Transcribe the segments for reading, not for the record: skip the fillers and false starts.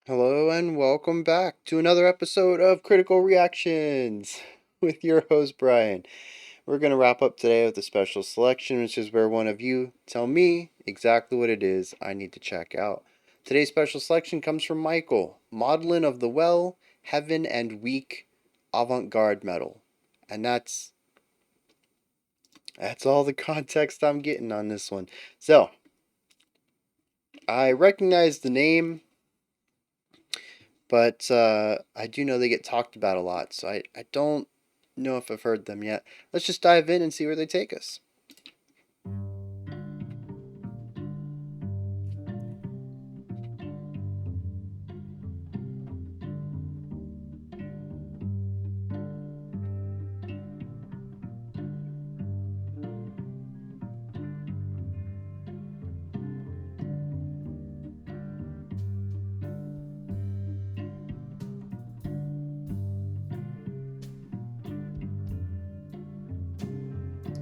Hello and welcome back to another episode of Critical Reactions with your host Bryan. We're going to wrap up today with a special selection, which is where one of you tell me exactly what it is I need to check out. Today's special selection comes from Michael, Maudlin of the Well, Heaven and Weak, avant-garde metal. And that's all the context I'm getting on this one. So, I recognize the name, but I do know they get talked about a lot, so I don't know if I've heard them yet. Let's just dive in and see where they take us.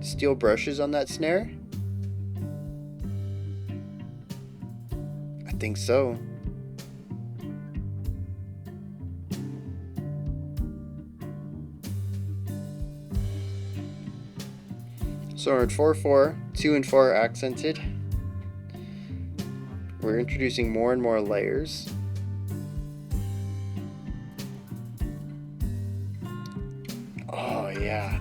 Steel brushes on that snare? I think so. So we're in 4/4, 2 and 4 are accented. We're introducing more and more layers. Oh, yeah.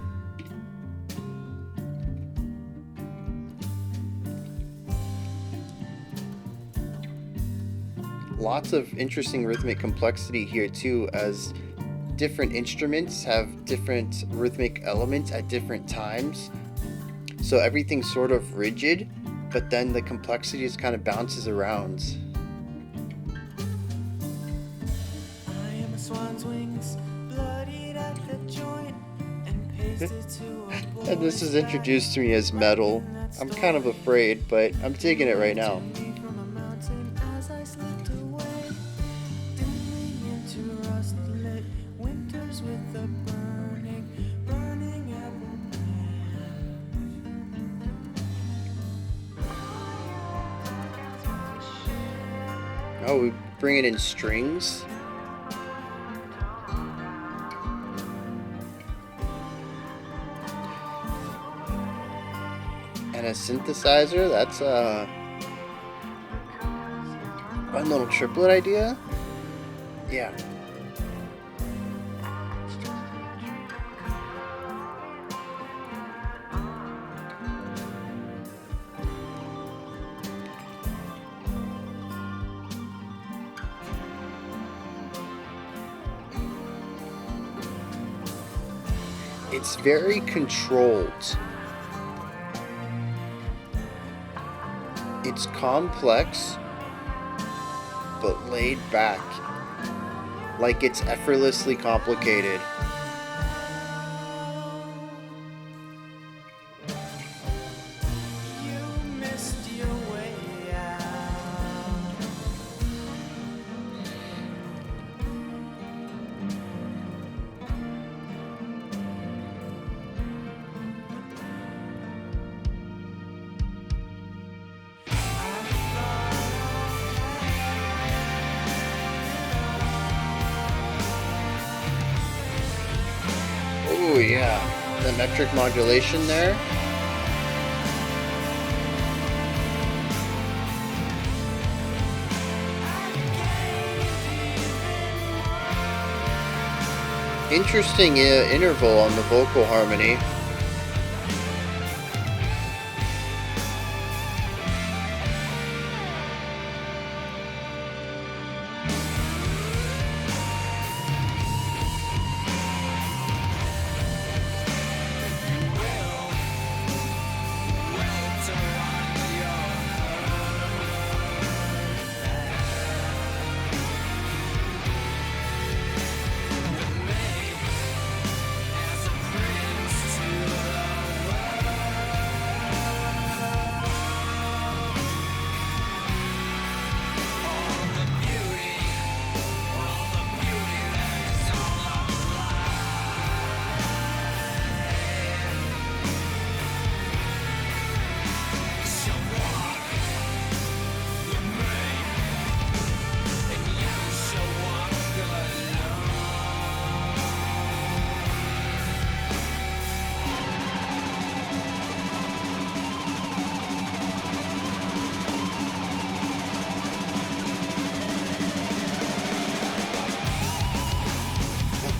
Lots of interesting rhythmic complexity here, too, as different instruments have different rhythmic elements at different times. So everything's sort of rigid, but then the complexity just kind of bounces around. And this is introduced to me as metal. I'm kind of afraid, but I'm taking it right now. Oh, we bring it in strings. And a synthesizer, that's a fun little triplet idea. Yeah. It's very controlled. It's complex, but laid back. Like it's effortlessly complicated. Oh yeah, the metric modulation there. Interesting interval on the vocal harmony.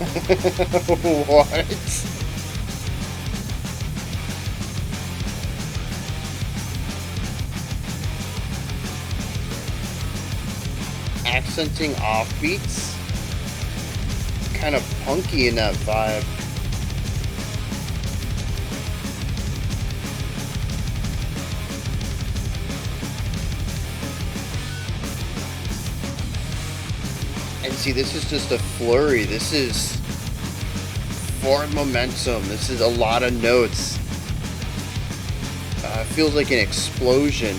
What? Accenting offbeats? Kind of punky in that vibe. And see, this is just a flurry. This is forward momentum. This is a lot of notes. Feels like an explosion.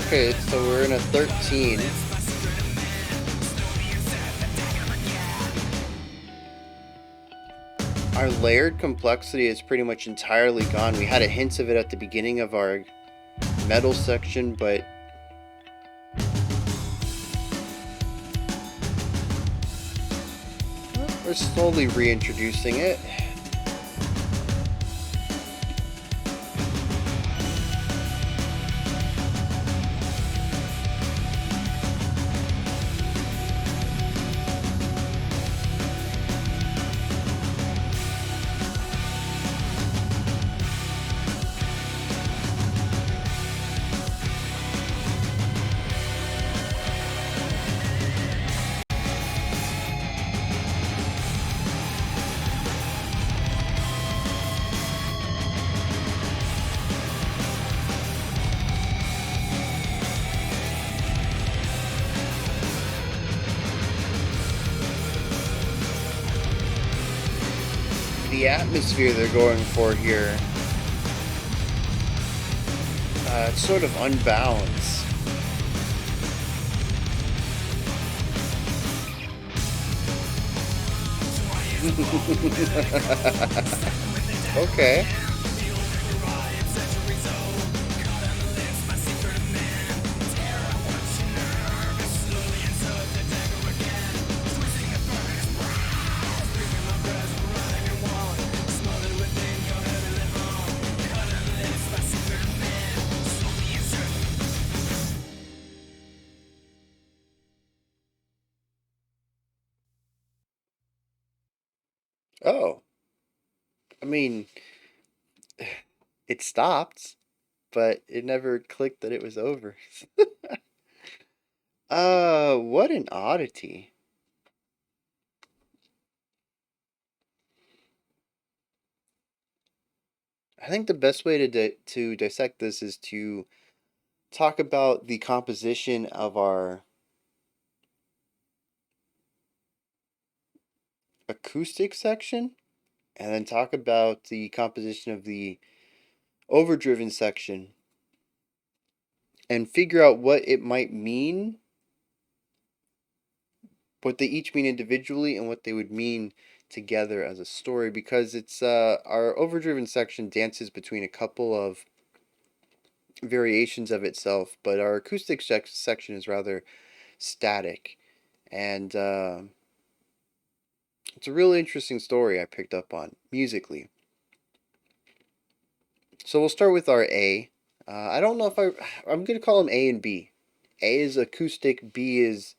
Okay, so we're in a 13. Our layered complexity is pretty much entirely gone. We had a hint of it at the beginning of our metal section, but we're slowly reintroducing it. The atmosphere they're going for here, it's sort of unbalanced. Okay. Oh, I mean, it stopped, but it never clicked that it was over. What an oddity. I think the best way to dissect this is to talk about the composition of our acoustic section, and then talk about the composition of the overdriven section, and figure out what it might mean, what they each mean individually, and what they would mean together as a story. Because it's our overdriven section dances between a couple of variations of itself, but our acoustic section is rather static, and it's a really interesting story I picked up on musically. So we'll start with our A. I don't know if I'm gonna call them A and B. A is acoustic, B is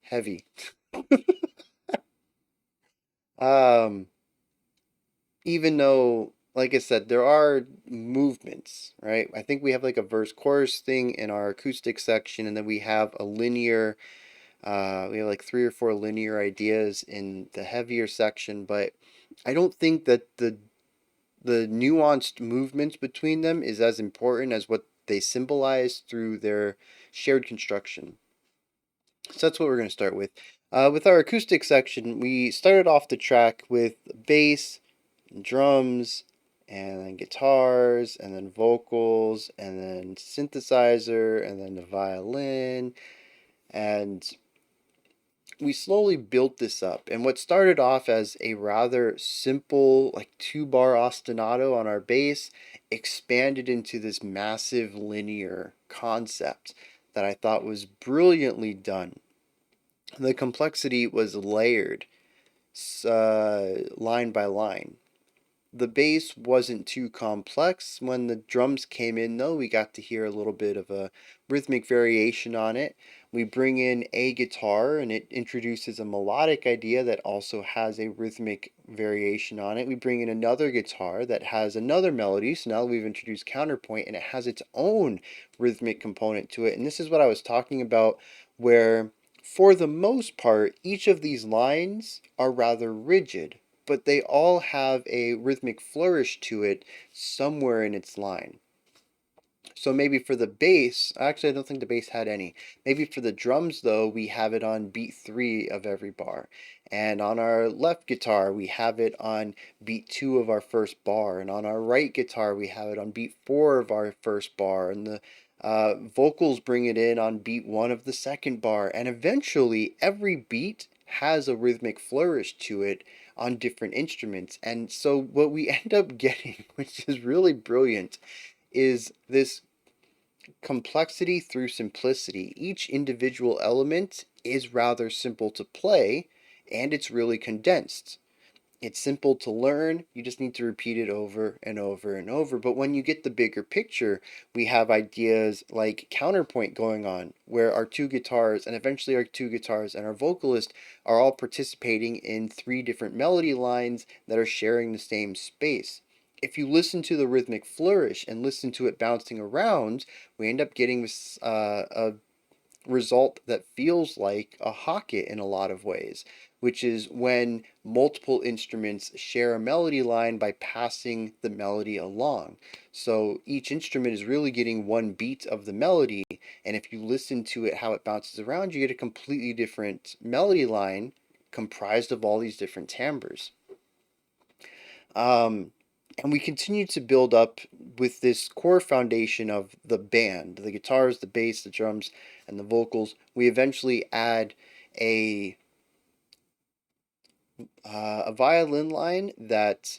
heavy. Um, Even though, like I said, there are movements, right? I think we have like a verse chorus thing in our acoustic section, and then we have a linear. We have like three or four linear ideas in the heavier section, but I don't think that the nuanced movements between them is as important as what they symbolize through their shared construction. So that's what we're going to start with. With our acoustic section, we started off the track with bass, drums, and then guitars, and then vocals, and then synthesizer, and then the violin. And we slowly built this up. And what started off as a rather simple, like 2 bar ostinato on our bass, expanded into this massive linear concept that I thought was brilliantly done. The complexity was layered, line by line. The bass wasn't too complex. When the drums came in, though, we got to hear a little bit of a rhythmic variation on it. We bring in a guitar, and it introduces a melodic idea that also has a rhythmic variation on it. We bring in another guitar that has another melody, so now we've introduced counterpoint, and it has its own rhythmic component to it. And this is what I was talking about, where for the most part, each of these lines are rather rigid, but they all have a rhythmic flourish to it somewhere in its line. So maybe for the bass, actually, I don't think the bass had any. Maybe for the drums, though, we have it on beat 3 of every bar. And on our left guitar, we have it on beat 2 of our first bar. And on our right guitar, we have it on beat 4 of our first bar. And the vocals bring it in on beat 1 of the second bar. And eventually, every beat has a rhythmic flourish to it on different instruments. And so what we end up getting, which is really brilliant, is this complexity through simplicity. Each individual element is rather simple to play, and it's really condensed. It's simple to learn, you just need to repeat it over and over and over. But when you get the bigger picture, we have ideas like counterpoint going on, where our two guitars, and eventually our two guitars and our vocalist, are all participating in 3 different melody lines that are sharing the same space. If you listen to the rhythmic flourish and listen to it bouncing around, we end up getting this a result that feels like a hocket in a lot of ways, which is when multiple instruments share a melody line by passing the melody along. So each instrument is really getting one beat of the melody, and if you listen to it how it bounces around, you get a completely different melody line comprised of all these different timbres. Um, and we continue to build up with this core foundation of the band, the guitars, the bass, the drums, and the vocals. We eventually add a a violin line that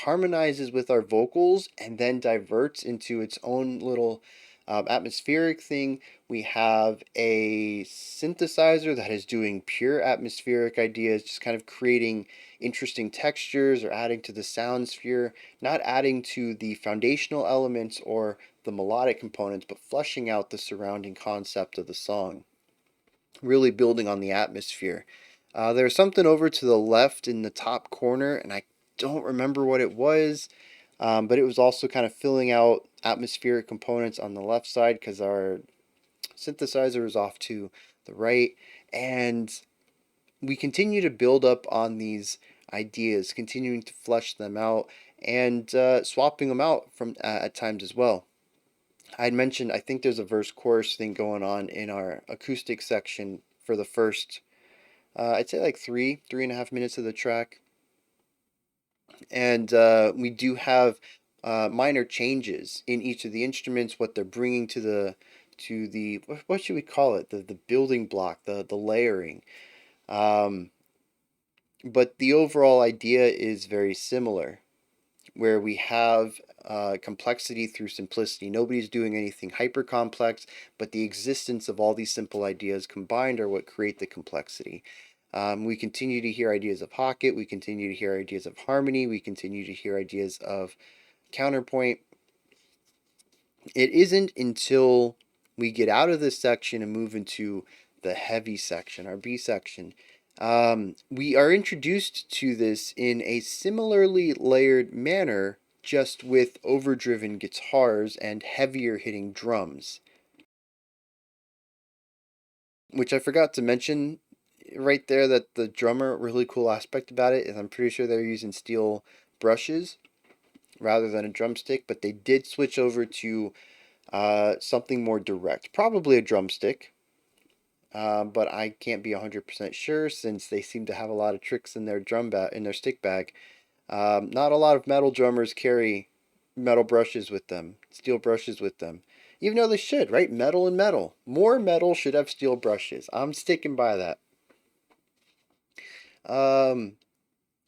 harmonizes with our vocals and then diverts into its own little atmospheric thing. We have a synthesizer that is doing pure atmospheric ideas, just kind of creating interesting textures or adding to the sound sphere, not adding to the foundational elements or the melodic components, but fleshing out the surrounding concept of the song, really building on the atmosphere. There's something over to the left in the top corner, and I don't remember what it was, but it was also kind of filling out atmospheric components on the left side because our synthesizer is off to the right. And we continue to build up on these ideas, continuing to flesh them out and swapping them out from at times as well. I'd mentioned I think there's a verse chorus thing going on in our acoustic section for the first I'd say like 3.5 minutes of the track. And we do have minor changes in each of the instruments, what they're bringing to the what should we call it, the building block, the layering. um, but the overall idea is very similar, where we have complexity through simplicity. Nobody's doing anything hyper complex, but the existence of all these simple ideas combined are what create the complexity. We continue to hear ideas of Hocket, we continue to hear ideas of harmony, we continue to hear ideas of counterpoint. It isn't until we get out of this section and move into the heavy section, our B section, we are introduced to this in a similarly layered manner, just with overdriven guitars and heavier hitting drums. Which I forgot to mention right there, that the drummer, really cool aspect about it is I'm pretty sure they're using steel brushes rather than a drumstick, but they did switch over to something more direct, probably a drumstick. But I can't be 100% sure since they seem to have a lot of tricks in their stick bag. Not a lot of metal drummers carry metal brushes with them, steel brushes with them. Even though they should, right? Metal and metal. More metal should have steel brushes. I'm sticking by that. Um,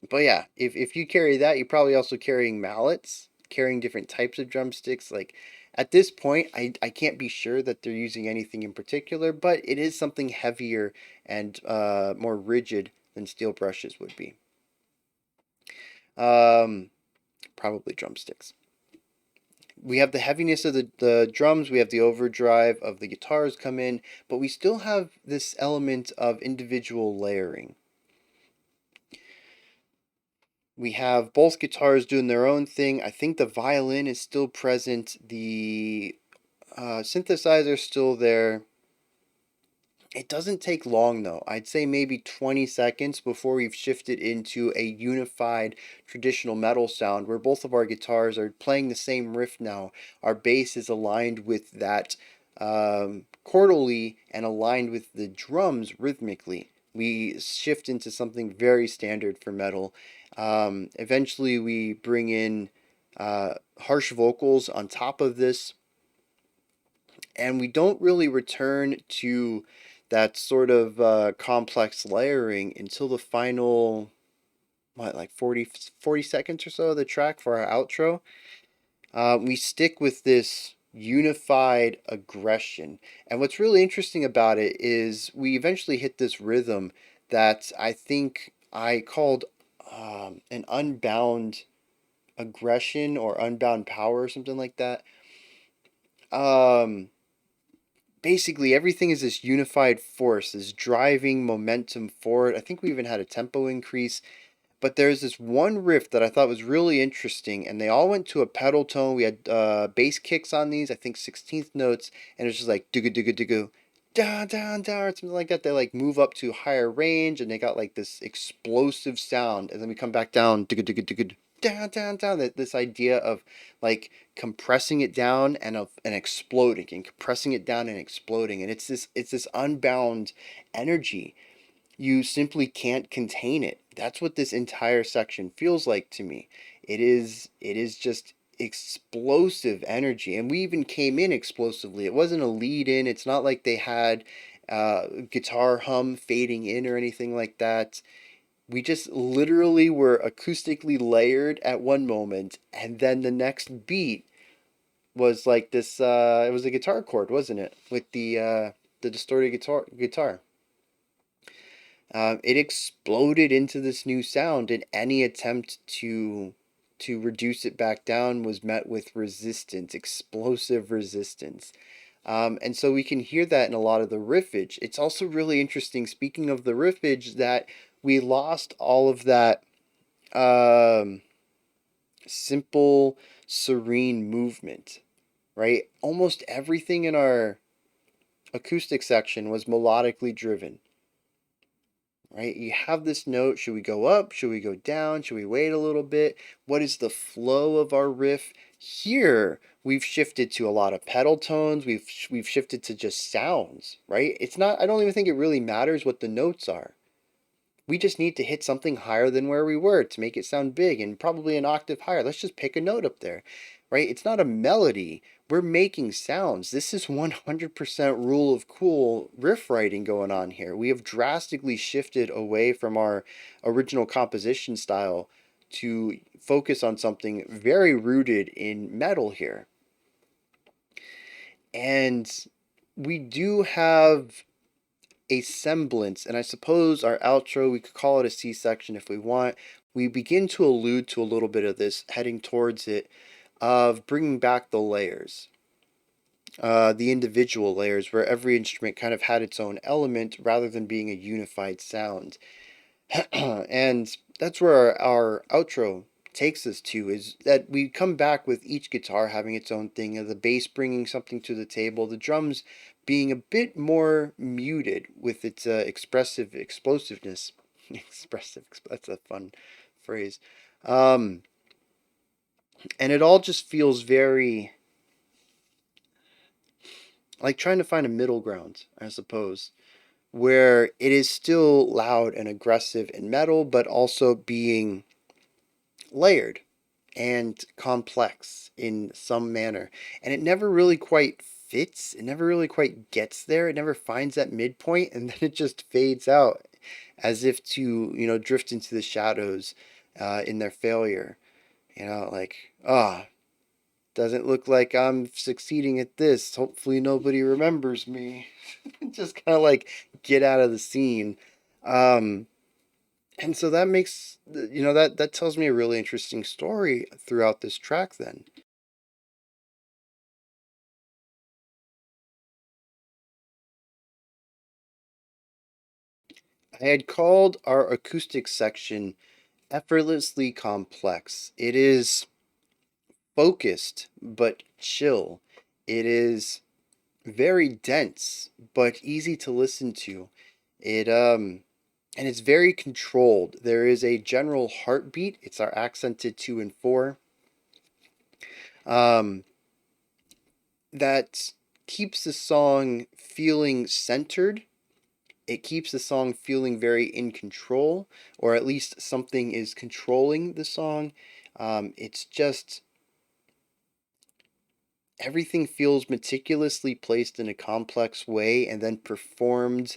but yeah, if you carry that, you're probably also carrying mallets, carrying different types of drumsticks. Like at this point, I can't be sure that they're using anything in particular, but it is something heavier and more rigid than steel brushes would be. Um, Probably drumsticks. We have the heaviness of the drums, we have the overdrive of the guitars come in, but we still have this element of individual layering. We have both guitars doing their own thing. I think the violin is still present. The synthesizer is still there. It doesn't take long though. I'd say maybe 20 seconds before we've shifted into a unified traditional metal sound where both of our guitars are playing the same riff now. Our bass is aligned with that chordally and aligned with the drums rhythmically. We shift into something very standard for metal. Eventually, we bring in harsh vocals on top of this, and we don't really return to that sort of complex layering until the final, what, like 40 seconds or so of the track for our outro. We stick with this unified aggression. And what's really interesting about it is we eventually hit this rhythm that I think I called an unbound aggression or unbound power or something like that. Um, Basically everything is this unified force, this driving momentum forward. I think we even had a tempo increase, but there's this one riff that I thought was really interesting, and they all went to a pedal tone. We had bass kicks on these, I think 16th notes, and it was just like doo doo doo down down down or something like that. They like move up to higher range, and they got like this explosive sound, and then we come back down doo down down down. This idea of like compressing it down and exploding, and compressing it down and exploding, and it's this unbound energy. You simply can't contain it. That's what this entire section feels like to me. It is just explosive energy, and we even came in explosively. It wasn't a lead in. It's not like they had guitar hum fading in or anything like that. We just literally were acoustically layered at one moment, and then the next beat was like this. It was a guitar chord, wasn't it, with the distorted guitar. It exploded into this new sound, and any attempt to reduce it back down was met with resistance, explosive resistance. And so we can hear that in a lot of the riffage. It's also really interesting, speaking of the riffage, that we lost all of that um, simple, serene movement, right? Almost everything in our acoustic section was melodically driven, right? You have this note. Should we go up? Should we go down? Should we wait a little bit? What is the flow of our riff? Here, we've shifted to a lot of pedal tones. We've shifted to just sounds, right? It's not, I don't even think it really matters what the notes are. We just need to hit something higher than where we were to make it sound big, and probably an octave higher. Let's just pick a note up there, right? It's not a melody. We're making sounds. This is 100% rule of cool riff writing going on here. We have drastically shifted away from our original composition style to focus on something very rooted in metal here. And we do have a semblance, and I suppose our outro, we could call it a C-section if we want. We begin to allude to a little bit of this, heading towards it, of bringing back the layers, the individual layers, where every instrument kind of had its own element rather than being a unified sound. And that's where our outro takes us to, is that we come back with each guitar having its own thing, the bass bringing something to the table, the drums being a bit more muted with its expressive explosiveness. Expressive, that's a fun phrase. Um, and it all just feels very like trying to find a middle ground, I suppose, where it is still loud and aggressive and metal, but also being layered and complex in some manner. And it never really quite fits. It never really quite gets there. It never finds that midpoint, and then it just fades out as if to, drift into the shadows in their failure. Like, doesn't look like I'm succeeding at this. Hopefully nobody remembers me. Just kind of like get out of the scene. Um, and so that makes, that tells me a really interesting story throughout this track then. I had called our acoustic section effortlessly complex. It is focused but chill. It is very dense but easy to listen to. It and it's very controlled. There is a general heartbeat. It's our accented 2 and 4. Um that keeps the song feeling centered. It keeps the song feeling very in control, or at least something is controlling the song. It's just everything feels meticulously placed in a complex way and then performed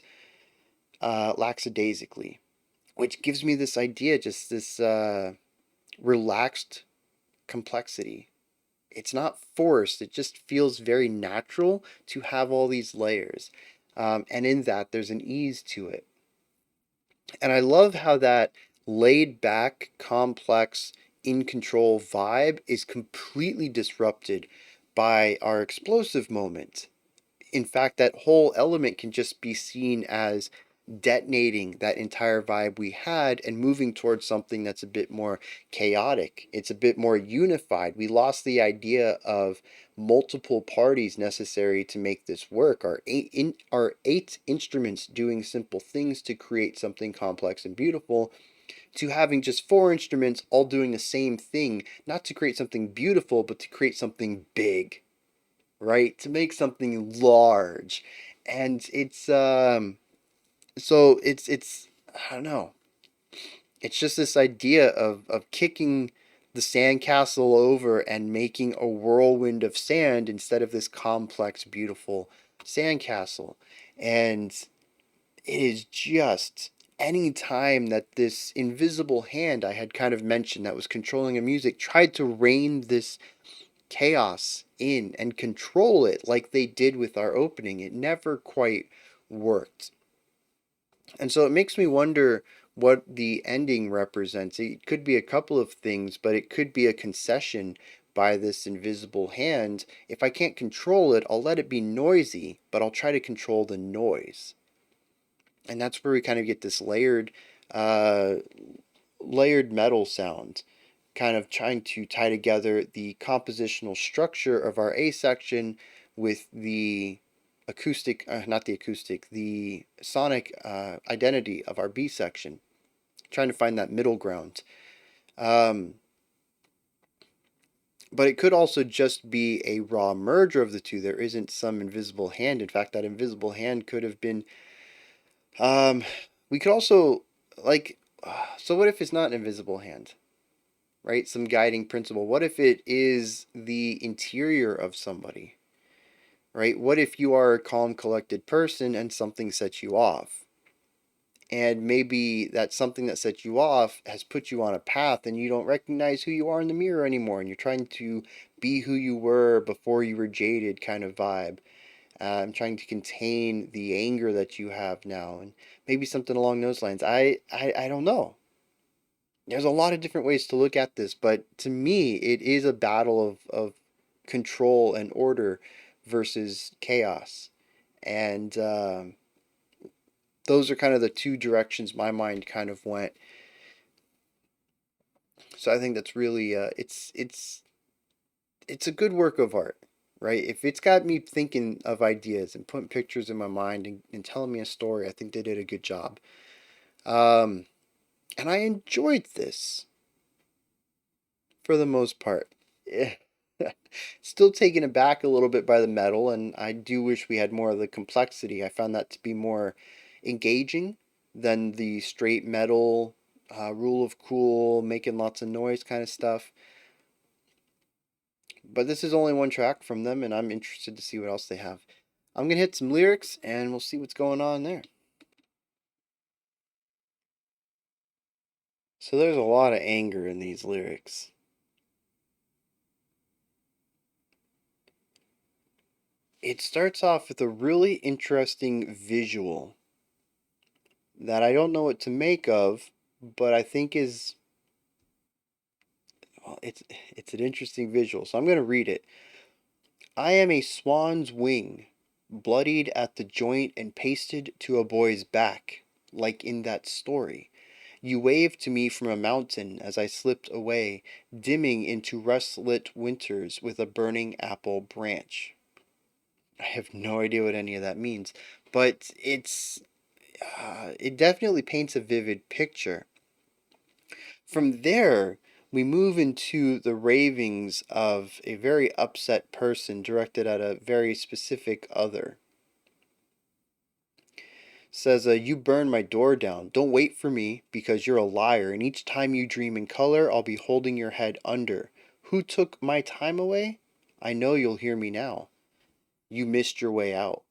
lackadaisically, which gives me this idea, just this relaxed complexity. It's not forced, it just feels very natural to have all these layers. And in that, there's an ease to it. And I love how that laid back, complex, in control vibe is completely disrupted by our explosive moment. In fact, that whole element can just be seen as detonating that entire vibe we had and moving towards something that's a bit more chaotic. It's a bit more unified. We lost the idea of multiple parties necessary to make this work. Our eight instruments doing simple things to create something complex and beautiful, to having just four instruments all doing the same thing, not to create something beautiful, but to create something big, right? To make something large. And it's I don't know. It's just this idea of kicking the sandcastle over and making a whirlwind of sand instead of this complex, beautiful sandcastle. And it is just any time that this invisible hand I had kind of mentioned that was controlling the music tried to rein this chaos in and control it like they did with our opening, it never quite worked. And so it makes me wonder what the ending represents. It could be a couple of things, but it could be a concession by this invisible hand. If I can't control it, I'll let it be noisy, but I'll try to control the noise. And that's where we kind of get this uh, layered metal sound, kind of trying to tie together the compositional structure of our A section with the acoustic, not the acoustic, the sonic identity of our B section, trying to find that middle ground. Um, but it could also just be a raw merger of the two. There isn't some invisible hand. In fact, that invisible hand could have been. Um, we could also, like, so what if it's not an invisible hand? Right? Some guiding principle. What if it is the interior of somebody? Right? What if you are a calm, collected person and something sets you off? And maybe that something that sets you off has put you on a path and you don't recognize who you are in the mirror anymore, and you're trying to be who you were before you were jaded kind of vibe. I'm trying to contain the anger that you have now, and maybe something along those lines. I don't know. There's a lot of different ways to look at this, but to me, it is a battle of control and order versus chaos. And those are kind of the two directions my mind kind of went. So I think that's really it's a good work of art, right? If it's got me thinking of ideas and putting pictures in my mind and telling me a story, I think they did a good job. Um, and I enjoyed this for the most part. Yeah. Still taken aback a little bit by the metal, and I do wish we had more of the complexity. I found that to be more engaging than the straight metal Rule of Cool, making lots of noise kind of stuff. But this is only one track from them, and I'm interested to see what else they have. I'm going to hit some lyrics, and we'll see what's going on there. So there's a lot of anger in these lyrics. It starts off with a really interesting visual that I don't know what to make of, but I think is, well, it's an interesting visual. So I'm going to read it. I am a swan's wing, bloodied at the joint and pasted to a boy's back, like in that story. You waved to me from a mountain as I slipped away, dimming into rust-lit winters with a burning apple branch. I have no idea what any of that means, but it definitely paints a vivid picture. From there, we move into the ravings of a very upset person directed at a very specific other. Says, you burn my door down. Don't wait for me because you're a liar, and each time you dream in color, I'll be holding your head under. Who took my time away? I know you'll hear me now. You missed your way out.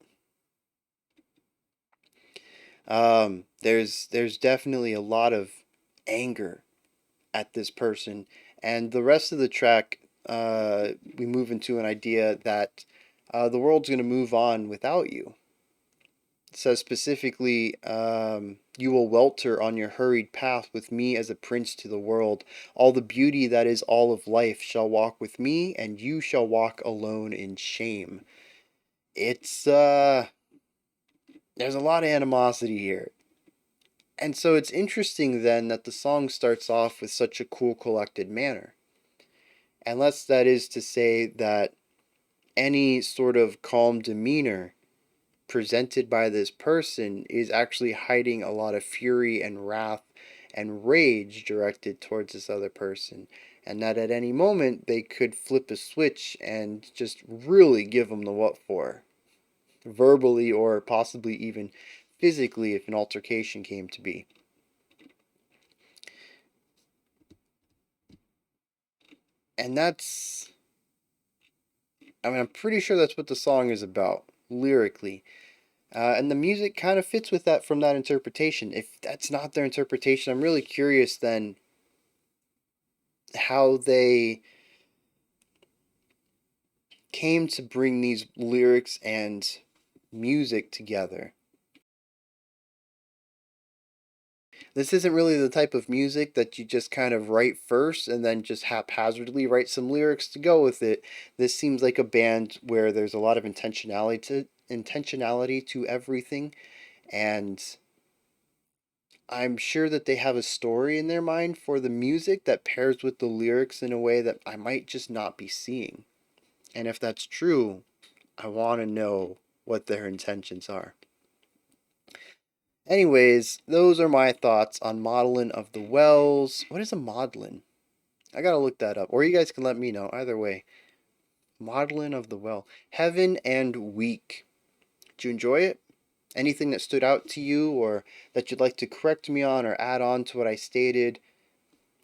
There's definitely a lot of anger at this person, and the rest of the track, we move into an idea that the world's going to move on without you. It says specifically, you will welter on your hurried path with me as a prince to the world. All the beauty that is all of life shall walk with me, and you shall walk alone in shame. It's there's a lot of animosity here. And so it's interesting then that the song starts off with such a cool, collected manner. Unless that is to say that any sort of calm demeanor presented by this person is actually hiding a lot of fury and wrath and rage directed towards this other person. And that at any moment they could flip a switch and just really give them the what for, verbally or possibly even physically if an altercation came to be. And I'm pretty sure that's what the song is about, lyrically. And the music kind of fits with that from that interpretation. If that's not their interpretation, I'm really curious then how they came to bring these lyrics and music together. This isn't really the type of music that you just kind of write first and then just haphazardly write some lyrics to go with it. This seems like a band where there's a lot of intentionality to everything, and I'm sure that they have a story in their mind for the music that pairs with the lyrics in a way that I might just not be seeing. And if that's true, I want to know what their intentions are. Anyways, those are my thoughts on Maudlin of the Wells. What is a Maudlin? I gotta look that up. Or you guys can let me know. Either way. Maudlin of the Well. Heaven and Weak. Did you enjoy it? Anything that stood out to you or that you'd like to correct me on or add on to what I stated?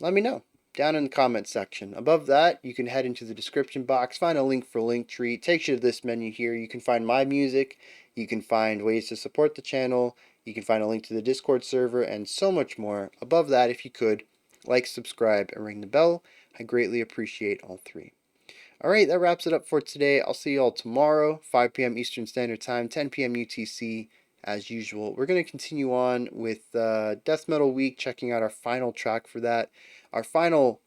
Let me know down in the comments section. Above that, you can head into the description box, find a link for Linktree. It takes you to this menu here. You can find my music, you can find ways to support the channel, you can find a link to the Discord server, and so much more. Above that, if you could, like, subscribe, and ring the bell. I greatly appreciate all three. Alright, that wraps it up for today. I'll see you all tomorrow, 5 p.m. Eastern Standard Time, 10 p.m. UTC, as usual. We're going to continue on with Death Metal Week, checking out our final track for that. Our final,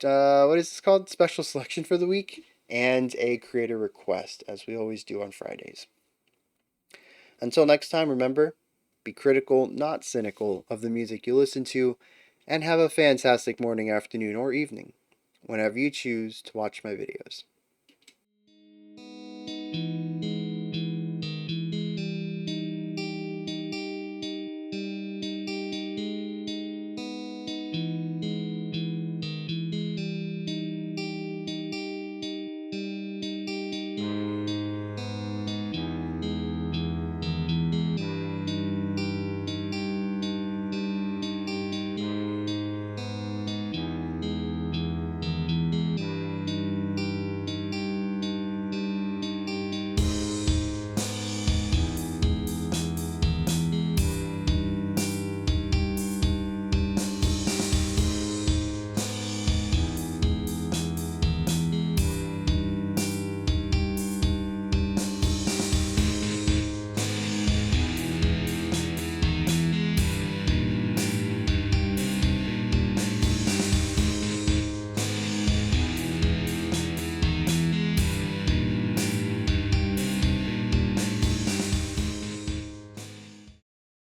what is this called? Special selection for the week, and a creator request, as we always do on Fridays. Until next time, remember, be critical, not cynical, of the music you listen to, and have a fantastic morning, afternoon, or evening, whenever you choose to watch my videos.